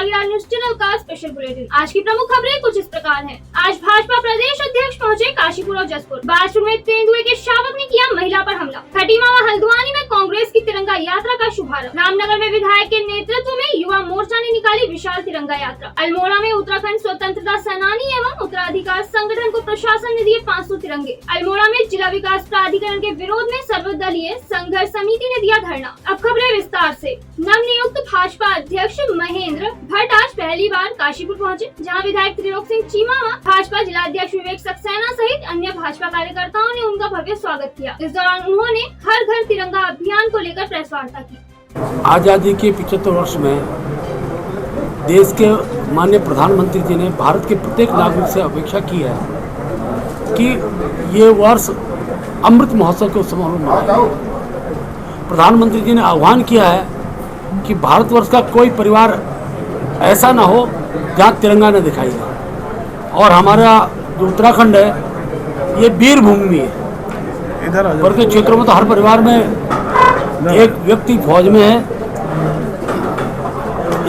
बागीराज news channel का special bulletin. आज की प्रमुख खबरें कुछ इस प्रकार हैं। आज भाजपा प्रदेश अध्यक्ष पहुंचे काशीपुर और जसपुर। बाजपुर में तेंदुए के शावक ने किया महिला पर हमला। खटीमा व हल्द्वानी में कांग्रेस की तिरंगा यात्रा का शुभारंभ। रामनगर में विधायक के नेतृत्व में युवा मोर्चा ने निकाली विशाल तिरंगा यात्रा। अल्मोड़ा में उत्तराखंड स्वतंत्रता सेनानी एवं उत्तराधिकार संगठन को प्रशासन ने दिए 500 तिरंगे। अल्मोड़ा में जिला विकास प्राधिकरण के विरोध में सर्वदलीय संघर्ष समिति ने दिया धरना। अब खबरें विस्तार से। नवनियुक्त भाजपा अध्यक्ष महेंद्र भट्ट आज पहली बार काशीपुर पहुंचे, जहां विधायक त्रिलोक सिंह चीमा व भाजपा जिलाध्यक्ष विवेक सक्सेना सहित अन्य भाजपा कार्यकर्ताओं ने उनका भव्य स्वागत किया। इस दौरान उन्होंने हर घर तिरंगा अभियान को लेकर प्रेस वार्ता की। आजादी के 75 वर्ष में देश के माननीय प्रधानमंत्री जी ने भारत के प्रत्येक नागरिक से अपेक्षा की है कि ये वर्ष अमृत महोत्सव के समारोह में प्रधानमंत्री जी ने आह्वान किया है कि भारतवर्ष का कोई परिवार ऐसा ना हो जहाँ तिरंगा न दिखाई दे। और हमारा जो उत्तराखंड है ये वीर भूमि है। वर्ग के क्षेत्रों में तो हर परिवार में एक व्यक्ति फौज में है।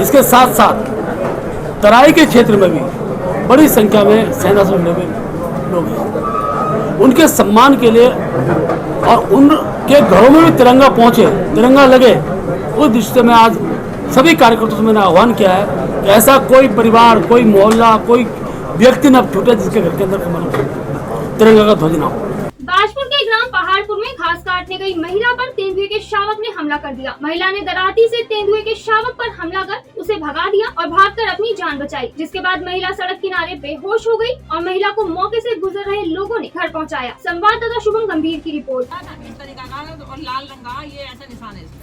इसके साथ साथ तराई के क्षेत्र में भी बड़ी संख्या में सेना से जुड़े लोग हैं। उनके सम्मान के लिए और उनके घरों में भी तिरंगा पहुंचे, तिरंगा लगे, उस दृष्टि में आज सभी कार्यकर्ताओं से मैंने आह्वान किया है कि ऐसा कोई परिवार, कोई मोहल्ला, कोई व्यक्ति न छूटे जिसके घर के अंदर कमल तिरंगा का ध्वज न हो। बाजपुर के ग्राम पहाड़पुर में घास काटने गई महिला पर तेंदुए के शावक ने हमला कर दिया। महिला ने दराती से तेंदुए के शावक पर हमला कर उसे भगा दिया और भागकर अपनी जान बचाई, जिसके बाद महिला सड़क किनारे बेहोश हो गई और महिला को मौके से गुजर रहे लोगों ने घर पहुंचाया। संवाददाता शुभम गंभीर की रिपोर्ट। इस तरीका का और लाल रंग का ये ऐसा निशान है इसका।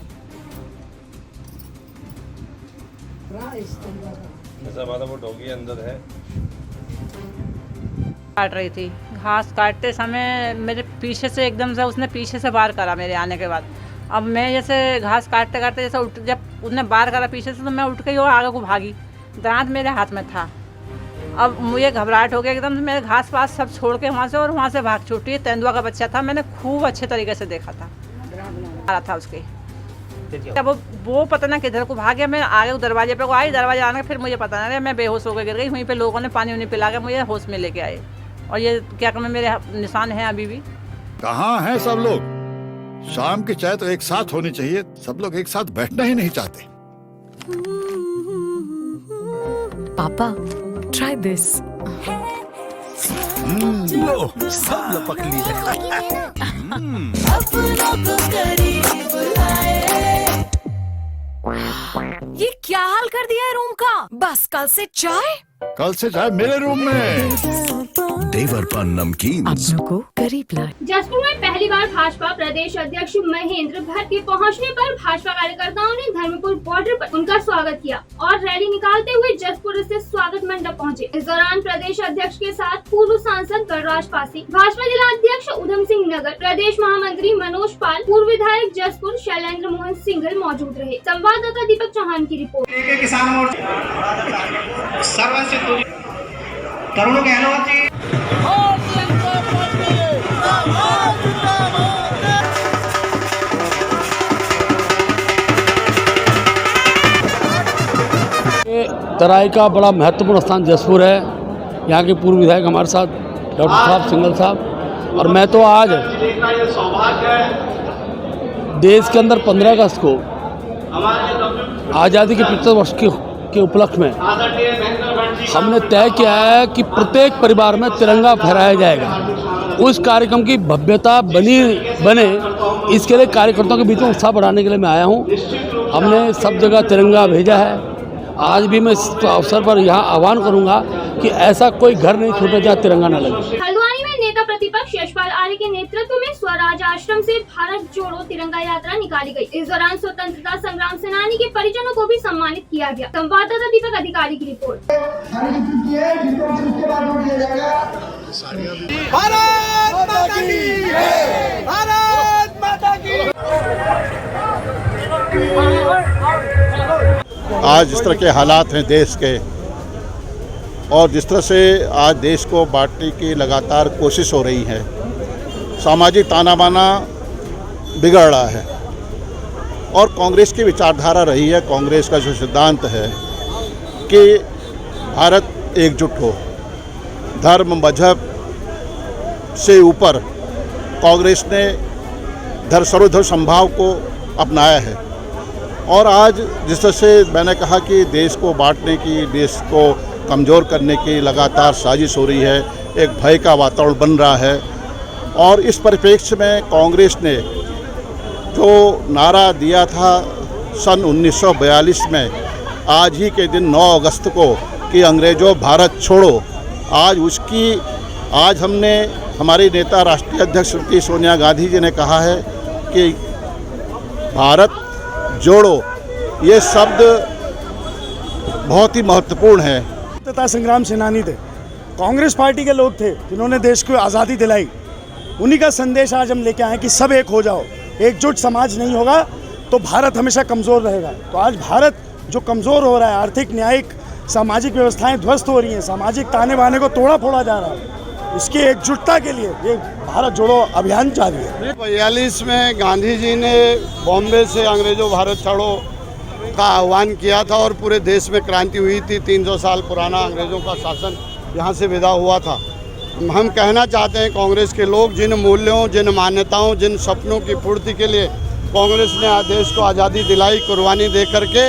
ऐसा माता वो डॉगी अंदर है। काट रही थी, घास काटते समय मेरे पीछे से एकदम से उसने पीछे से वार करा मेरे आने के बाद। अब मैं जैसे घास काटते काटते जैसे उठ, जब उसने वार करा पीछे से तो मैं उठ गई और आगे को भागी। दांत मेरे हाथ में था। अब मुझे घबराहट हो गया एकदम से। मेरे घास पास सब छोड़ के वहाँ से और वहाँ से भाग छूटी। तेंदुआ का बच्चा था, मैंने खूब अच्छे तरीके से देखा था, आ रहा था उसके। तब वो पता ना किधर को भाग गया। मैं आगे दरवाजे पे को आई, दरवाजे आने फिर मुझे पता नहीं, मैं बेहोश होकर गिर गई। वहीं पे लोगों ने पानी उन्हीं पिला के मुझे होश में लेके आए। और ये क्या कहूँ, मेरे निशान हैं अभी भी। कहाँ हैं सब लोग? शाम की चाय तो एक साथ होनी चाहिए। सब लोग एक साथ बैठना ही नहीं चाहते। पापा, try this. लो, सब लपक ली। ये क्या हाल कर दिया है रूम का? बस कल से चाय? कल से चाय मेरे रूम में। देवर पान नमकीन। अपनों को करीब लाए। जसपुर में पहली बार भाजपा प्रदेश अध्यक्ष महेंद्र भट्ट के पहुंचने पर भाजपा कार्यकर्ताओं ने धर्मपुर बॉर्डर पर उनका स्वागत किया और रैली निकालते हुए जसपुर स्थित स्वागत मंडप पहुंचे। इस दौरान प्रदेश अध्यक्ष के साथ पूर्व सांसद बलराज पासी, भाजपा जिला अध्यक्ष उधम सिंह नगर, प्रदेश महामंत्री मनोज पाल, पूर्व विधायक जसपुर शैलेंद्र मोहन सिंघल मौजूद रहे। संवाददाता दीपक चौहान की रिपोर्ट। किसान मोर्चा तरुणों के अनुमति। तराई का बड़ा महत्वपूर्ण स्थान जसपुर है। यहाँ के पूर्व विधायक हमारे साथ डॉक्टर साहब सिंघल साहब, और मैं तो आज देश के अंदर 15 अगस्त को आज़ादी के 75 वर्ष के उपलक्ष्य में हमने तय किया है कि प्रत्येक परिवार में तिरंगा फहराया जाएगा। उस कार्यक्रम की भव्यता बने इसके लिए कार्यकर्ताओं के बीच में उत्साह बढ़ाने के लिए मैं आया हूँ। हमने सब जगह तिरंगा भेजा है। आज भी मैं इस अवसर पर यहाँ आह्वान करूँगा कि ऐसा कोई घर नहीं छूटे जहाँ तिरंगा न लगे। हल्द्वानी में नेता प्रतिपक्ष यशपाल आर्य के नेतृत्व में स्वराज आश्रम से भारत जोड़ो तिरंगा यात्रा निकाली गई। इस दौरान स्वतंत्रता संग्राम सेनानी के परिजनों को भी सम्मानित किया गया। संवाददाता दीपक अधिकारी की रिपोर्ट। भारत माता की जय। भारत माता की। आज जिस तरह के हालात हैं देश के, और जिस तरह से आज देश को बांटने की लगातार कोशिश हो रही है, सामाजिक ताना बाना बिगड़ रहा है और कांग्रेस की विचारधारा रही है, कांग्रेस का जो सिद्धांत है कि भारत एकजुट हो। धर्म मजहब से ऊपर कांग्रेस ने सर्वधर्म समभाव को अपनाया है। और आज जिस तरह से मैंने कहा कि देश को बांटने की, देश को कमज़ोर करने की लगातार साजिश हो रही है, एक भय का वातावरण बन रहा है। और इस परिप्रेक्ष्य में कांग्रेस ने जो नारा दिया था सन 1942 में, आज ही के दिन 9 अगस्त को, कि अंग्रेज़ों भारत छोड़ो, आज हमने हमारे नेता राष्ट्रीय अध्यक्ष श्रीमती सोनिया गांधी जी ने कहा है कि भारत जोड़ो, ये शब्द बहुत ही महत्वपूर्ण है। स्वतंत्रता संग्राम सेनानी थे, कांग्रेस पार्टी के लोग थे जिन्होंने देश को आज़ादी दिलाई। उन्हीं का संदेश आज हम लेके आए कि सब एक हो जाओ। एकजुट समाज नहीं होगा तो भारत हमेशा कमज़ोर रहेगा। तो आज भारत जो कमज़ोर हो रहा है, आर्थिक न्यायिक सामाजिक व्यवस्थाएं ध्वस्त हो रही हैं, सामाजिक ताने बाने को तोड़ा फोड़ा जा रहा है, इसकी एकजुटता के लिए ये भारत जोड़ो अभियान जारी है। 42 में गांधी जी ने बॉम्बे से अंग्रेजों भारत छोड़ो का आह्वान किया था और पूरे देश में क्रांति हुई थी। 300 साल पुराना अंग्रेज़ों का शासन यहाँ से विदा हुआ था। हम कहना चाहते हैं कांग्रेस के लोग, जिन मूल्यों, जिन मान्यताओं, जिन सपनों की पूर्ति के लिए कांग्रेस ने आज देश को आज़ादी दिलाई, कुर्बानी दे करके,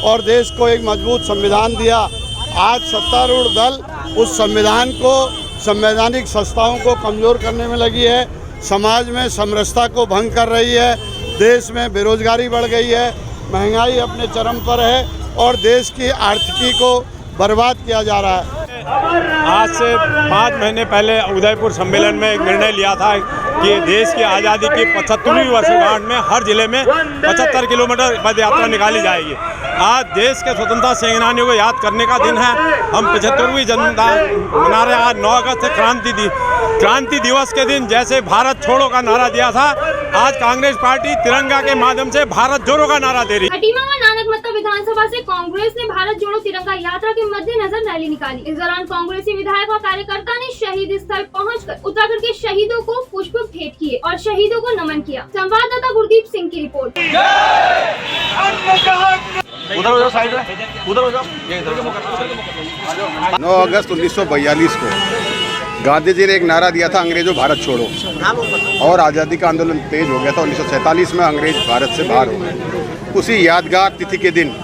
और देश को एक मजबूत संविधान दिया। आज सत्तारूढ़ दल उस संविधान को, संवैधानिक संस्थाओं को कमज़ोर करने में लगी है, समाज में समरसता को भंग कर रही है, देश में बेरोजगारी बढ़ गई है, महंगाई अपने चरम पर है और देश की आर्थिकी को बर्बाद किया जा रहा है। आज से 5 महीने पहले उदयपुर सम्मेलन में एक निर्णय लिया था कि देश की आज़ादी की 75वीं वर्षगांठ में हर जिले में 75 किलोमीटर पद यात्रा निकाली जाएगी। आज देश के स्वतंत्रता सेनानियों को याद करने का दिन है। हम 75वीं जनता मना रहे हैं। आज 9 अगस्त से क्रांति दिवस के दिन जैसे भारत छोड़ो का नारा दिया था, आज कांग्रेस पार्टी तिरंगा के माध्यम से भारत जोड़ो का नारा दे रही है। खटीमा व नानकमत्ता विधानसभा से कांग्रेस ने भारत जोड़ो तिरंगा यात्रा के मद्देनजर रैली निकाली। इस दौरान कांग्रेसी विधायक और कार्यकर्ता ने शहीद स्थल पहुंचकर उत्तराखंड के शहीदों को पुष्प भेंट किए और शहीदों को नमन किया। संवाददाता गुरदीप सिंह की रिपोर्ट। उधर हो जाओ, साइड में उधर हो जाओ। 9 अगस्त 1942 को गांधी जी ने एक नारा दिया था, अंग्रेजों भारत छोड़ो, और आज़ादी का आंदोलन तेज हो गया था। 1947 में अंग्रेज भारत से बाहर हो गए। उसी यादगार तिथि के दिन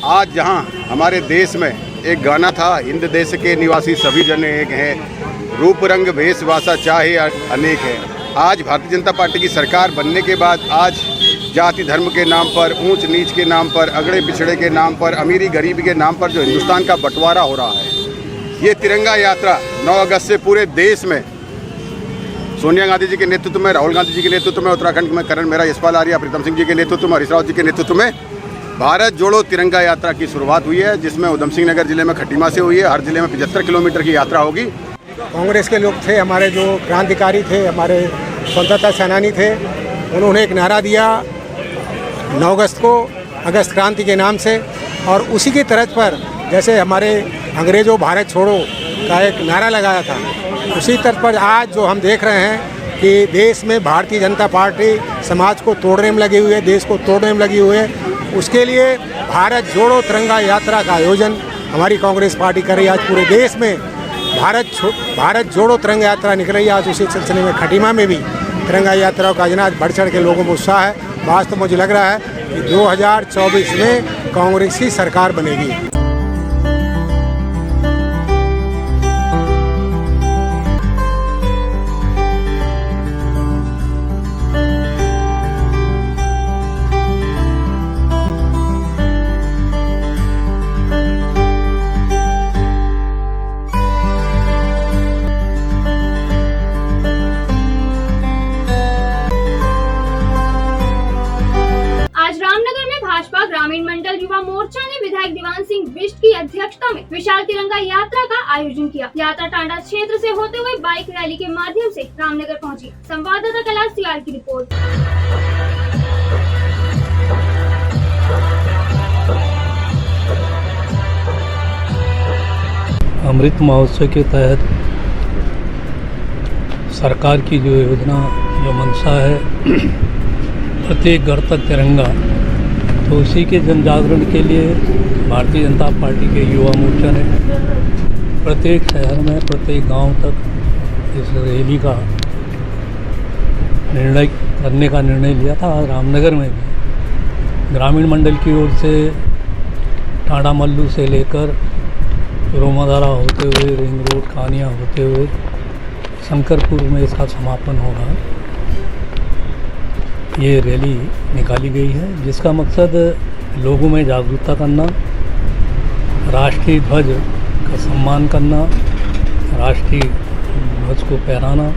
आज जहां हमारे देश में एक गाना था, हिंद देश के निवासी सभी जन एक हैं, रूप रंग भेष भाषा चाहे अनेक है। आज भारतीय जनता पार्टी की सरकार बनने के बाद आज जाति धर्म के नाम पर, ऊंच नीच के नाम पर, अगड़े पिछड़े के नाम पर, अमीरी गरीबी के नाम पर जो हिंदुस्तान का बंटवारा हो रहा है, ये तिरंगा यात्रा 9 अगस्त से पूरे देश में सोनिया गांधी जी के नेतृत्व में, राहुल गांधी जी के नेतृत्व में, उत्तराखंड में करण मेरा यशपाल आर्या, प्रीतम सिंह जी के नेतृत्व में, हरीश रावत जी के नेतृत्व में भारत जोड़ो तिरंगा यात्रा की शुरुआत हुई है, जिसमें उधम सिंह नगर जिले में खटीमा से हुई है। हर जिले में 75 किलोमीटर की यात्रा होगी। कांग्रेस के लोग थे, हमारे जो क्रांतिकारी थे, हमारे स्वतंत्रता सेनानी थे, उन्होंने एक नारा दिया 9 अगस्त को, अगस्त क्रांति के नाम से, और उसी की तर्ज पर जैसे हमारे अंग्रेजों भारत छोड़ो का एक नारा लगाया था, उसी तर्ज पर आज जो हम देख रहे हैं कि देश में भारतीय जनता पार्टी समाज को तोड़ने में लगी हुई है, देश को तोड़ने में लगी हुई है। उसके लिए भारत जोड़ो तिरंगा यात्रा का आयोजन हमारी कांग्रेस पार्टी कर रही है। आज पूरे देश में भारत जोड़ो तिरंगा यात्रा निकल रही है। आज उसी सिलसिले में खटीमा में भी तिरंगा यात्रा का आज बढ़ चढ़ के लोगों में उत्साह है। वास्तव मुझे लग रहा है कि 2024 में कांग्रेस की सरकार बनेगी। ग्रामीण मंडल युवा मोर्चा ने विधायक दीवान सिंह बिष्ट की अध्यक्षता में विशाल तिरंगा यात्रा का आयोजन किया। यात्रा टांडा क्षेत्र से होते हुए बाइक रैली के माध्यम से रामनगर पहुंची। संवाददाता कैलाश सियाल की रिपोर्ट। अमृत महोत्सव के तहत सरकार की जो योजना, जो मंशा है, प्रत्येक घर तक तिरंगा, तो उसी के जन जागरण के लिए भारतीय जनता पार्टी के युवा मोर्चा ने प्रत्येक शहर में प्रत्येक गांव तक इस रैली का निर्णय करने का निर्णय लिया था। रामनगर में भी ग्रामीण मंडल की ओर से टांडा मल्लू से लेकर रोमादारा होते हुए रिंग रोड कानिया होते हुए शंकरपुर में इसका समापन होगा। ये रैली निकाली गई है जिसका मकसद लोगों में जागरूकता करना, राष्ट्रीय ध्वज का सम्मान करना, राष्ट्रीय ध्वज को फहराना,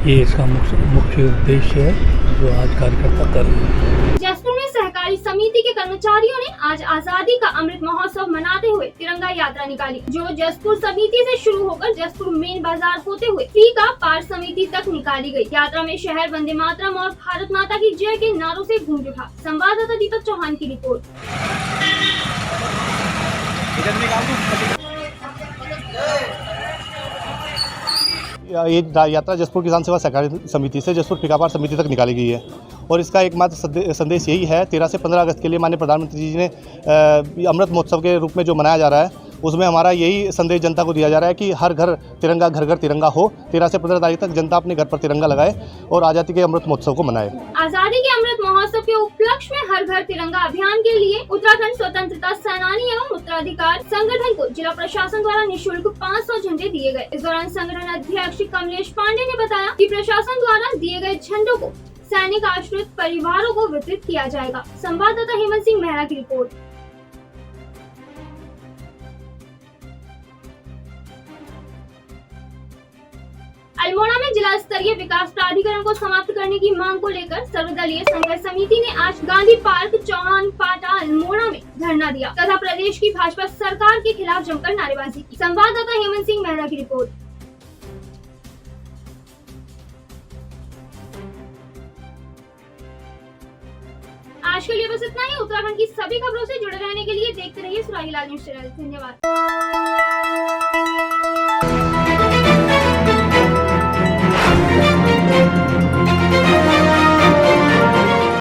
ये इसका मुख्य उद्देश्य है जो आज कार्यकर्ता कर रहे हैं। जसपुर में सहकारी समिति के कर्मचारियों ने आज आजादी का अमृत महोत्सव मनाते हुए तिरंगा यात्रा निकाली, जो जसपुर समिति से शुरू होकर जसपुर मेन बाजार होते हुए फीका पार समिति तक निकाली गई। यात्रा में शहर वंदे मातरम और भारत माता की जय के नारों से गूंज उठा। संवाददाता दीपक चौहान की रिपोर्ट। ये यात्रा जसपुर किसान सेवा सहकारी समिति से जसपुर फीकापार समिति तक निकाली गई है और इसका एकमात्र संदेश यही है 13 से 15 अगस्त के लिए माननीय प्रधानमंत्री जी ने अमृत महोत्सव के रूप में जो मनाया जा रहा है उसमें हमारा यही संदेश जनता को दिया जा रहा है कि हर घर तिरंगा, घर घर तिरंगा हो। 13 से 15 तारीख तक जनता अपने घर पर तिरंगा लगाए और आज़ादी के अमृत महोत्सव को मनाए। आजादी के अमृत महोत्सव के उपलक्ष्य में हर घर तिरंगा अभियान के लिए उत्तराखंड स्वतंत्रता सेनानी एवं उत्तराधिकार संगठन को जिला प्रशासन द्वारा निःशुल्क 500 झंडे दिए गए। इस दौरान संगठन अध्यक्ष कमलेश पांडे ने बताया कि प्रशासन द्वारा दिए गए झंडों को सैनिक आश्रित परिवारों को वितरित किया जाएगा। संवाददाता हेमंत सिंह मेहरा की रिपोर्ट। अल्मोड़ा में जिला स्तरीय विकास प्राधिकरण को समाप्त करने की मांग को लेकर सर्वदलीय संघर्ष समिति ने आज गांधी पार्क चौहान पाटा अल्मोड़ा में धरना दिया तथा प्रदेश की भाजपा सरकार के खिलाफ जमकर नारेबाजी की। संवाददाता हेमंत सिंह मेहरा की रिपोर्ट। आज के लिए बस इतना ही। उत्तराखंड की सभी खबरों से जुड़े रहने के लिए देखते रहिए सुराही लाल न्यूज़ चैनल। धन्यवाद।